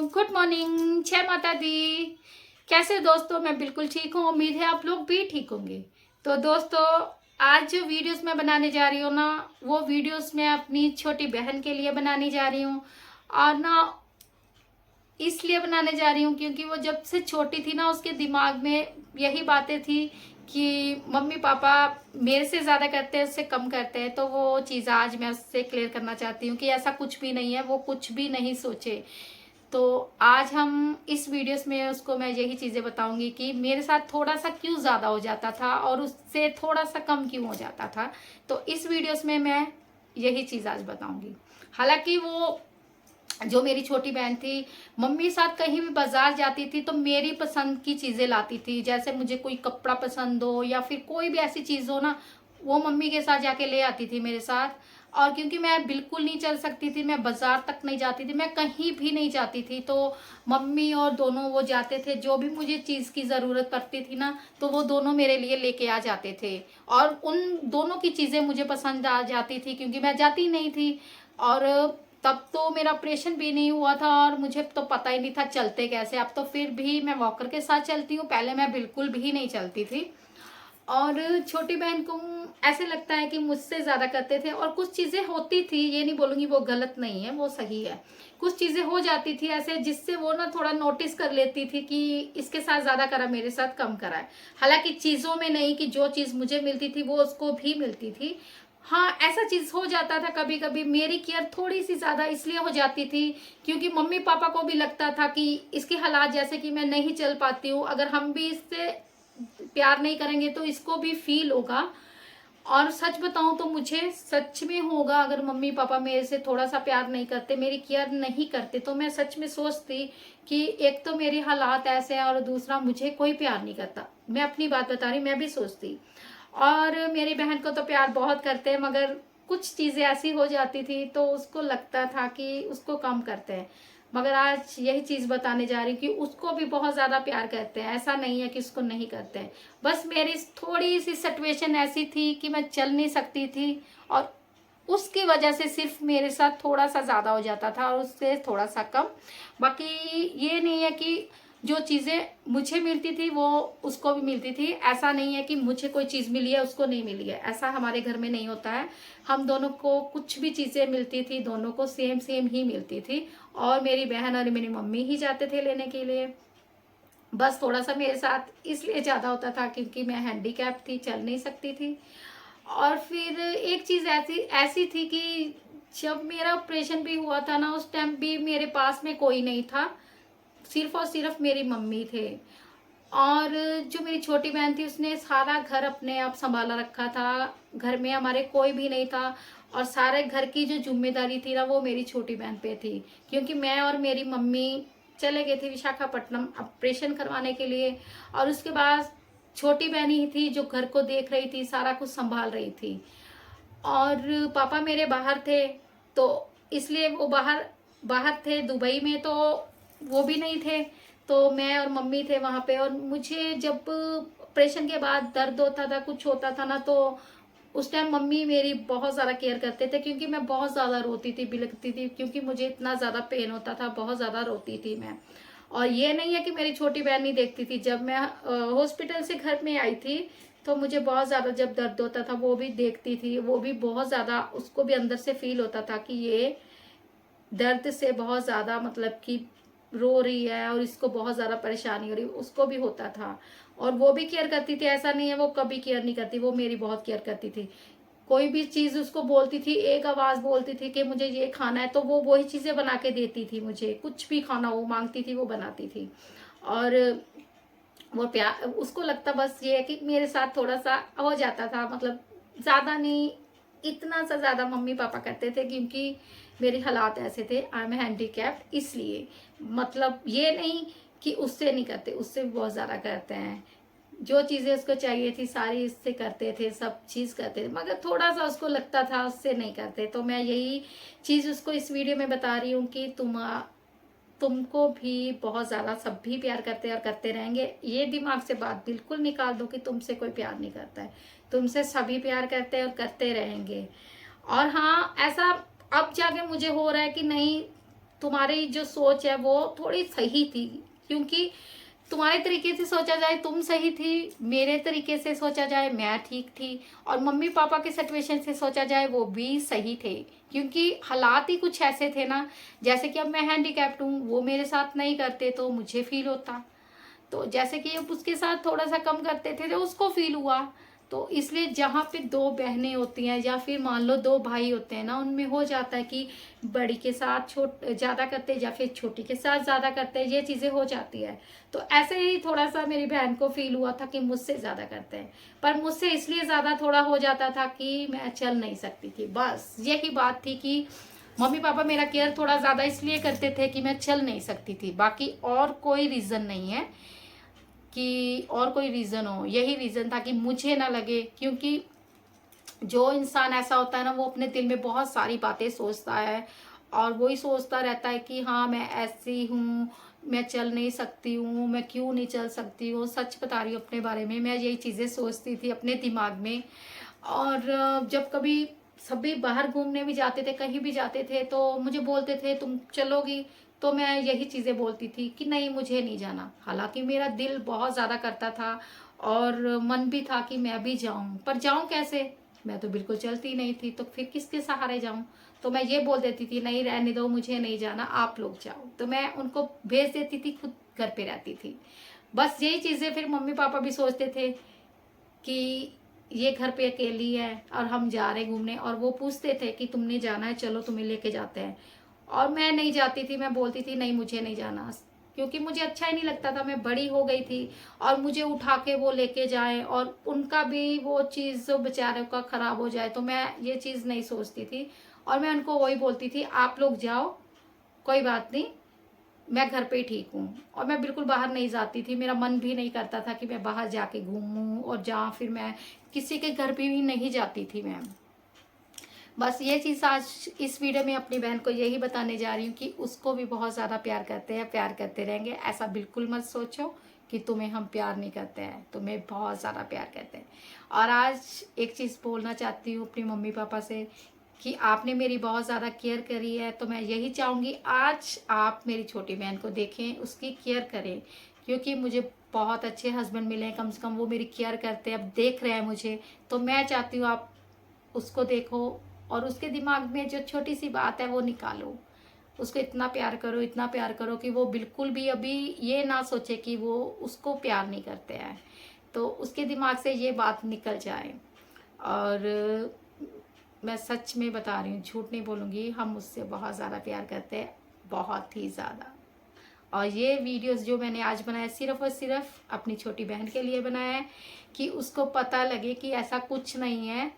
Good morning, जय माता दी। कैसे हो दोस्तों? मैं बिल्कुल ठीक हूँ। उम्मीद है आप लोग भी ठीक होंगे। तो दोस्तों, आज जो वीडियोस मैं बनाने जा रही हूँ ना, वो वीडियोस मैं अपनी छोटी बहन के लिए बनाने जा रही हूँ। और ना इसलिए बनाने जा रही हूँ क्योंकि वो जब से छोटी थी ना, उसके दिमाग में यही बातें थी कि मम्मी पापा मेरे से ज़्यादा करते हैं, उससे कम करते हैं। तो वो चीज़ आज मैं उससे क्लियर करना चाहती हूँ कि ऐसा कुछ भी नहीं है, वो कुछ भी नहीं सोचे। तो आज हम इस वीडियोस में उसको मैं यही चीज़ें बताऊंगी कि मेरे साथ थोड़ा सा क्यों ज़्यादा हो जाता था और उससे थोड़ा सा कम क्यों हो जाता था। तो इस वीडियोस में मैं यही चीज़ आज बताऊंगी। हालांकि वो जो मेरी छोटी बहन थी, मम्मी साथ कहीं भी बाजार जाती थी तो मेरी पसंद की चीज़ें लाती थी। जैसे मुझे कोई कपड़ा पसंद हो या फिर कोई भी ऐसी चीज़ हो ना, वो मम्मी के साथ जाके ले आती थी मेरे साथ। और क्योंकि मैं बिल्कुल नहीं चल सकती थी, मैं बाजार तक नहीं जाती थी, मैं कहीं भी नहीं जाती थी, तो मम्मी और दोनों वो जाते थे। जो भी मुझे चीज़ की ज़रूरत पड़ती थी ना, तो वो दोनों मेरे लिए लेके आ जाते थे। और उन दोनों की चीज़ें मुझे पसंद आ जाती थी क्योंकि मैं जाती नहीं थी। और तब तो मेरा ऑपरेशन भी नहीं हुआ था और मुझे तो पता ही नहीं था चलते कैसे। अब तो फिर भी मैं वॉकर के साथ चलती हूँ, पहले मैं बिल्कुल भी नहीं चलती थी। और छोटी बहन को ऐसे लगता है कि मुझसे ज़्यादा करते थे। और कुछ चीज़ें होती थी, ये नहीं बोलूँगी वो गलत नहीं है, वो सही है। कुछ चीज़ें हो जाती थी ऐसे जिससे वो ना थोड़ा नोटिस कर लेती थी कि इसके साथ ज़्यादा करा, मेरे साथ कम करा है। हालांकि चीज़ों में नहीं, कि जो चीज़ मुझे मिलती थी वो उसको भी मिलती थी। हाँ, ऐसा चीज़ हो जाता था कभी कभी। मेरी केयर थोड़ी सी ज़्यादा इसलिए हो जाती थी क्योंकि मम्मी पापा को भी लगता था कि इसके हालात जैसे कि मैं नहीं चल पाती हूँ, अगर हम भी इससे प्यार नहीं करेंगे तो इसको भी फील होगा। और सच बताऊं तो मुझे सच में होगा, अगर मम्मी पापा मेरे से थोड़ा सा प्यार नहीं करते, मेरी केयर नहीं करते, तो मैं सच में सोचती कि एक तो मेरे हालात ऐसे हैं और दूसरा मुझे कोई प्यार नहीं करता। मैं अपनी बात बता रही, मैं भी सोचती। और मेरी बहन को तो प्यार बहुत करते हैं, मगर कुछ चीज़ें ऐसी हो जाती थी तो उसको लगता था कि उसको कम करते हैं। मगर आज यही चीज़ बताने जा रही हूँ कि उसको भी बहुत ज़्यादा प्यार करते हैं। ऐसा नहीं है कि उसको नहीं करते हैं। बस मेरी थोड़ी सी सिचुएशन ऐसी थी कि मैं चल नहीं सकती थी, और उसकी वजह से सिर्फ मेरे साथ थोड़ा सा ज़्यादा हो जाता था और उससे थोड़ा सा कम। बाकी ये नहीं है कि जो चीज़ें मुझे मिलती थी वो उसको भी मिलती थी। ऐसा नहीं है कि मुझे कोई चीज़ मिली है उसको नहीं मिली है, ऐसा हमारे घर में नहीं होता है। हम दोनों को कुछ भी चीज़ें मिलती थी, दोनों को सेम सेम ही मिलती थी। और मेरी बहन और मेरी मम्मी ही जाते थे लेने के लिए। बस थोड़ा सा मेरे साथ इसलिए ज़्यादा होता था क्योंकि मैं हैंडीकैप थी, चल नहीं सकती थी। और फिर एक चीज़ ऐसी ऐसी थी कि जब मेरा ऑपरेशन भी हुआ था ना, उस टाइम भी मेरे पास में कोई नहीं था, सिर्फ और सिर्फ मेरी मम्मी थे। और जो मेरी छोटी बहन थी उसने सारा घर अपने आप संभाला रखा था। घर में हमारे कोई भी नहीं था और सारे घर की जो जिम्मेदारी थी ना, वो मेरी छोटी बहन पे थी। क्योंकि मैं और मेरी मम्मी चले गए थे विशाखापट्टनम ऑपरेशन करवाने के लिए। और उसके बाद छोटी बहन ही थी जो घर को देख रही थी, सारा कुछ संभाल रही थी। और पापा मेरे बाहर थे, तो इसलिए वो बाहर बाहर थे दुबई में, तो वो भी नहीं थे। तो मैं और मम्मी थे वहाँ पे। और मुझे जब ऑपरेशन के बाद दर्द होता था, कुछ होता था ना, तो उस टाइम मम्मी मेरी बहुत ज़्यादा केयर करते थे क्योंकि मैं बहुत ज़्यादा रोती थी, बिलखती थी, क्योंकि मुझे इतना ज़्यादा पेन होता था, बहुत ज़्यादा रोती थी मैं। और ये नहीं है कि मेरी छोटी बहन नहीं देखती थी। जब मैं हॉस्पिटल से घर में आई थी तो मुझे बहुत ज़्यादा जब दर्द होता था वो भी देखती थी। वो भी बहुत ज़्यादा, उसको भी अंदर से फील होता था कि ये दर्द से बहुत ज़्यादा मतलब कि रो रही है और इसको बहुत ज़्यादा परेशानी हो रही, उसको भी होता था। और वो भी केयर करती थी, ऐसा नहीं है वो कभी केयर नहीं करती, वो मेरी बहुत केयर करती थी। कोई भी चीज़ उसको बोलती थी, एक आवाज़ बोलती थी कि मुझे ये खाना है, तो वो वही चीज़ें बना के देती थी मुझे। कुछ भी खाना वो मांगती थी वो बनाती थी। और वो प्यार, उसको लगता बस ये है कि मेरे साथ थोड़ा सा हो जाता था, मतलब ज़्यादा नहीं, इतना सा ज़्यादा मम्मी पापा करते थे क्योंकि मेरे हालात ऐसे थे। आई एम हैंडीकैप्ड, इसलिए मतलब ये नहीं कि उससे नहीं करते, उससे भी बहुत ज़्यादा करते हैं। जो चीज़ें उसको चाहिए थी सारी इससे करते थे, सब चीज़ करते थे, मगर थोड़ा सा उसको लगता था उससे नहीं करते। तो मैं यही चीज़ उसको इस वीडियो में बता रही हूँ कि तुमको भी बहुत ज़्यादा सब भी प्यार करते हैं और करते रहेंगे। ये दिमाग से बात बिल्कुल निकाल दो कि तुमसे कोई प्यार नहीं करता है। तुमसे सभी प्यार करते हैं और करते रहेंगे। और हाँ, ऐसा अब जाके मुझे हो रहा है कि नहीं, तुम्हारी जो सोच है वो थोड़ी सही थी, क्योंकि तुम्हारे तरीके से सोचा जाए तुम सही थी, मेरे तरीके से सोचा जाए मैं ठीक थी, और मम्मी पापा के सिचुएशन से सोचा जाए वो भी सही थे, क्योंकि हालात ही कुछ ऐसे थे ना। जैसे कि अब मैं हैंडीकैप्ड हूँ, वो मेरे साथ नहीं करते तो मुझे फील होता, तो जैसे कि अब उसके साथ थोड़ा सा कम करते थे तो उसको फील हुआ। तो इसलिए जहाँ पे दो बहनें होती हैं या फिर मान लो दो भाई होते हैं ना, उनमें हो जाता है कि बड़ी के साथ ज़्यादा करते हैं या फिर छोटी के साथ ज़्यादा करते हैं, ये चीज़ें हो जाती है। तो ऐसे ही थोड़ा सा मेरी बहन को फील हुआ था कि मुझसे ज़्यादा करते हैं, पर मुझसे इसलिए ज़्यादा थोड़ा हो जाता था कि मैं चल नहीं सकती थी। बस यही बात थी कि मम्मी पापा मेरा केयर थोड़ा ज़्यादा इसलिए करते थे कि मैं चल नहीं सकती थी, बाकी और कोई रीज़न नहीं है कि और कोई रीज़न हो। यही रीज़न था कि मुझे ना लगे, क्योंकि जो इंसान ऐसा होता है ना, वो अपने दिल में बहुत सारी बातें सोचता है और वही सोचता रहता है कि हाँ मैं ऐसी हूँ, मैं चल नहीं सकती हूँ, मैं क्यों नहीं चल सकती हूँ। सच बता रही हूँ अपने बारे में, मैं यही चीज़ें सोचती थी अपने दिमाग में। और जब कभी सभी बाहर घूमने भी जाते थे, कहीं भी जाते थे, तो मुझे बोलते थे तुम चलोगी, तो मैं यही चीज़ें बोलती थी कि नहीं मुझे नहीं जाना। हालांकि मेरा दिल बहुत ज़्यादा करता था और मन भी था कि मैं भी जाऊं, पर जाऊं कैसे, मैं तो बिल्कुल चलती नहीं थी, तो फिर किसके सहारे जाऊं। तो मैं ये बोल देती थी नहीं रहने दो, मुझे नहीं जाना, आप लोग जाओ, तो मैं उनको भेज देती थी, खुद घर पे रहती थी। बस यही चीज़ें फिर मम्मी पापा भी सोचते थे कि ये घर पे अकेली है और हम जा रहे घूमने, और वो पूछते थे कि तुमने जाना है, चलो तुम्हें लेके जाते हैं। और मैं नहीं जाती थी, मैं बोलती थी नहीं मुझे नहीं जाना, क्योंकि मुझे अच्छा ही नहीं लगता था। मैं बड़ी हो गई थी और मुझे उठा के वो लेके जाए और उनका भी वो चीज़ जो बेचारों का ख़राब हो जाए, तो मैं ये चीज़ नहीं सोचती थी। और मैं उनको वही बोलती थी आप लोग जाओ, कोई बात नहीं, मैं घर पे ही ठीक हूँ। और मैं बिल्कुल बाहर नहीं जाती थी, मेरा मन भी नहीं करता था कि मैं बाहर जाके घूमूं, और जहाँ फिर मैं किसी के घर पे भी नहीं जाती थी मैं। बस ये चीज़ आज इस वीडियो में अपनी बहन को यही बताने जा रही हूँ कि उसको भी बहुत ज़्यादा प्यार करते हैं, प्यार करते रहेंगे। ऐसा बिल्कुल मत सोचो कि तुम्हें हम प्यार नहीं करते हैं, तुम्हें बहुत ज़्यादा प्यार करते हैं। और आज एक चीज़ बोलना चाहती हूँ अपनी मम्मी पापा से कि आपने मेरी बहुत ज़्यादा केयर करी है, तो मैं यही चाहूँगी आज आप मेरी छोटी बहन को देखें, उसकी केयर करें, क्योंकि मुझे बहुत अच्छे हस्बैंड मिले हैं, कम से कम वो मेरी केयर करते हैं, अब देख रहे हैं मुझे, तो मैं चाहती हूँ आप उसको देखो और उसके दिमाग में जो छोटी सी बात है वो निकालो। उसको इतना प्यार करो, इतना प्यार करो कि वो बिल्कुल भी अभी ये ना सोचे कि वो उसको प्यार नहीं करते हैं, तो उसके दिमाग से ये बात निकल जाए। और मैं सच में बता रही हूँ, झूठ नहीं बोलूँगी, हम उससे बहुत ज़्यादा प्यार करते हैं, बहुत ही ज़्यादा। और ये वीडियोस जो मैंने आज बनाया सिर्फ़ और सिर्फ अपनी छोटी बहन के लिए बनाया है, कि उसको पता लगे कि ऐसा कुछ नहीं है।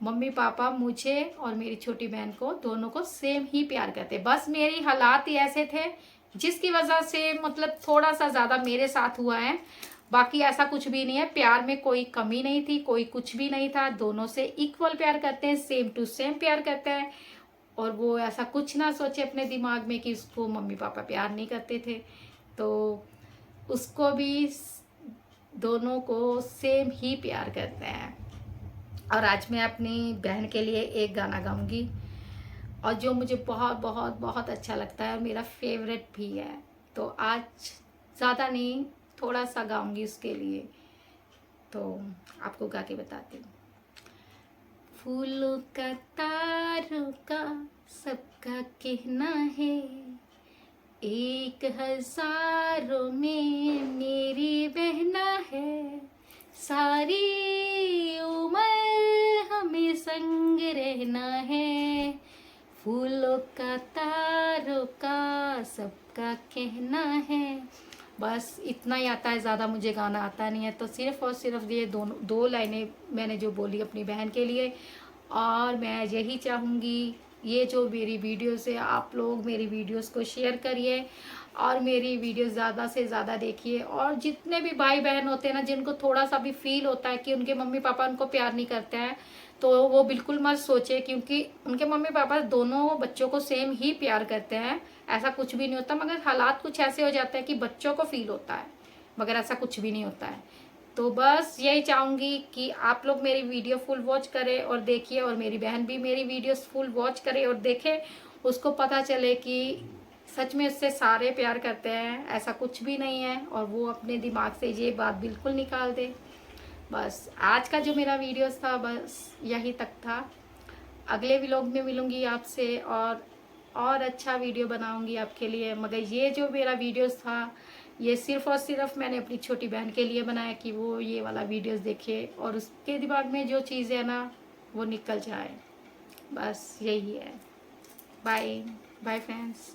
मम्मी पापा मुझे और मेरी छोटी बहन को दोनों को सेम ही प्यार करते, बस मेरी हालात ही ऐसे थे जिसकी वजह से मतलब थोड़ा सा ज़्यादा मेरे साथ हुआ है। बाकी ऐसा कुछ भी नहीं है, प्यार में कोई कमी नहीं थी, कोई कुछ भी नहीं था, दोनों से इक्वल प्यार करते हैं, सेम टू सेम प्यार करते हैं। और वो ऐसा कुछ ना सोचे अपने दिमाग में कि उसको मम्मी पापा प्यार नहीं करते थे, तो उसको भी दोनों को सेम ही प्यार करते हैं। और आज मैं अपनी बहन के लिए एक गाना गाऊंगी, और जो मुझे बहुत बहुत बहुत अच्छा लगता है और मेरा फेवरेट भी है, तो आज ज़्यादा नहीं थोड़ा सा गाऊंगी उसके लिए, तो आपको गा के बताती हूँ। फूलों का तारों का सबका कहना है, एक हजारों में मेरी बहना है, सारी उम्र हमें संग रहना है, फूलों का तारों का सबका कहना है। बस इतना ही आता है, ज़्यादा मुझे गाना आता नहीं है, तो सिर्फ़ और सिर्फ ये दोनों दो लाइनें मैंने जो बोली अपनी बहन के लिए। और मैं यही चाहूँगी, ये जो मेरी वीडियोस है, आप लोग मेरी वीडियोस को शेयर करिए और मेरी वीडियो ज़्यादा से ज़्यादा देखिए। और जितने भी भाई बहन होते हैं ना, जिनको थोड़ा सा भी फील होता है कि उनके मम्मी पापा उनको प्यार नहीं करते हैं, तो वो बिल्कुल मत सोचे, क्योंकि उनके मम्मी पापा दोनों बच्चों को सेम ही प्यार करते हैं, ऐसा कुछ भी नहीं होता। मगर हालात कुछ ऐसे हो जाते हैं कि बच्चों को फील होता है, मगर ऐसा कुछ भी नहीं होता है। तो बस यही चाहूँगी कि आप लोग मेरी वीडियो फुल वॉच करें और देखिए, और मेरी बहन भी मेरी वीडियोस फुल वॉच करे और देखे, उसको पता चले कि सच में उससे सारे प्यार करते हैं, ऐसा कुछ भी नहीं है, और वो अपने दिमाग से ये बात बिल्कुल निकाल दे। बस आज का जो मेरा वीडियोस था बस यही तक था। अगले व्लॉग में मिलूंगी आपसे और अच्छा वीडियो बनाऊंगी आपके लिए। मगर ये जो मेरा वीडियोस था ये सिर्फ़ और सिर्फ मैंने अपनी छोटी बहन के लिए बनाया कि वो ये वाला वीडियोस देखे और उसके दिमाग में जो चीज़ है ना वो निकल जाए। बस यही है। Bye bye friends.